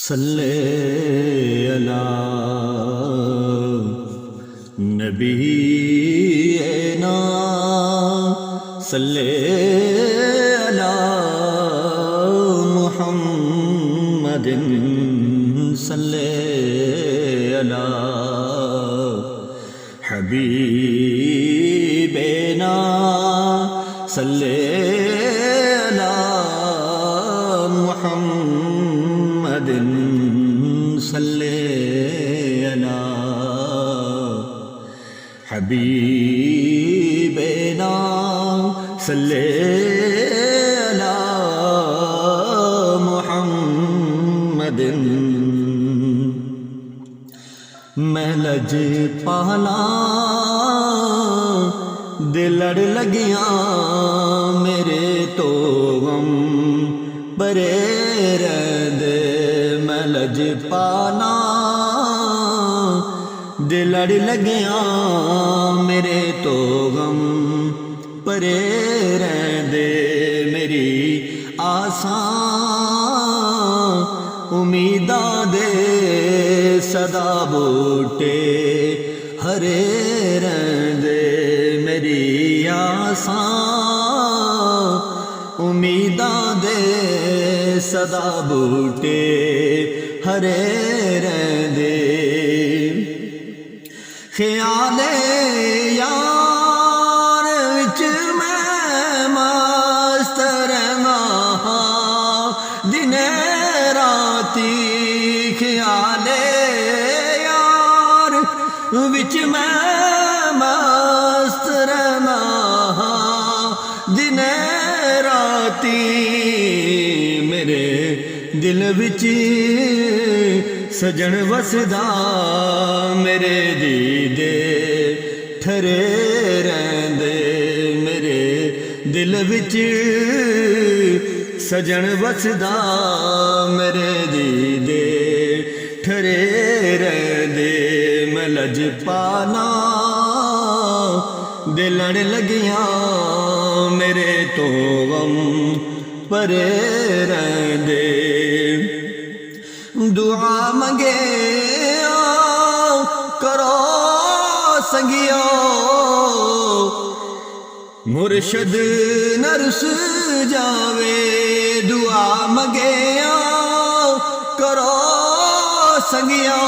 सल्ले अला नबीना सल्ले अला मुहम्मदिन सल्ले अला हबीबना सल्ले अला मुहम्मदिन सल्ले अला हबीबना सल्ले अला मुहम्मदिन। मैं लज पाला दिल लड़ लगिया मेरे तो गम बरे रहदे। मैं लज पाला दिल लड़ लगिया मेरे तो गम परे रहदे। मेरी आसां उम्मीदां दे सदा बूटे हरे रहंदे। मेरी आसां उम्मीदां दे सदा बूटे हरे रहंदे। ख्याले यार विच मैं मस्त रहना दिने राती। ख्याले यार विच मैं मस्त रहना दिने राती। मेरे दिल विच सजन वसदा मेरे दीदे ठरे रहंदे। मेरे दिल विच सजन वसदा मेरे दीदे ठरे रहंदे। मैं लज पाना दिल लड़ लगिया मेरे तो गम परे रहंदे। दुआ मंगे करो संगियो मुर्शद नरस जावे। दुआ मंगे करो संगियो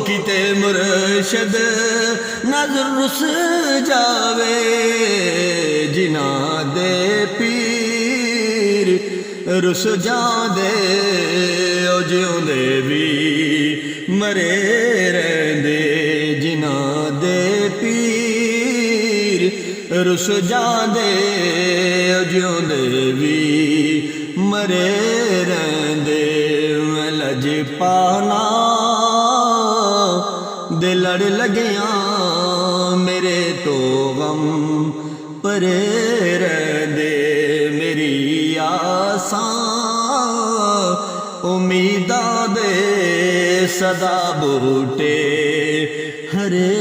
किते मुर्शद नजर रुस जावे। जिना दे पीर रुस जांदे ओ जिउंदे भी मरे रहंदे। जिना दे पीर रुस जांदे ओ जिउंदे भी मरे रहंदे। मैं लज पाना दिल लड़ लगिया मेरे तो गम परे रहंदे। मेरी आसां उम्मीदां दे सदा बूटे हरे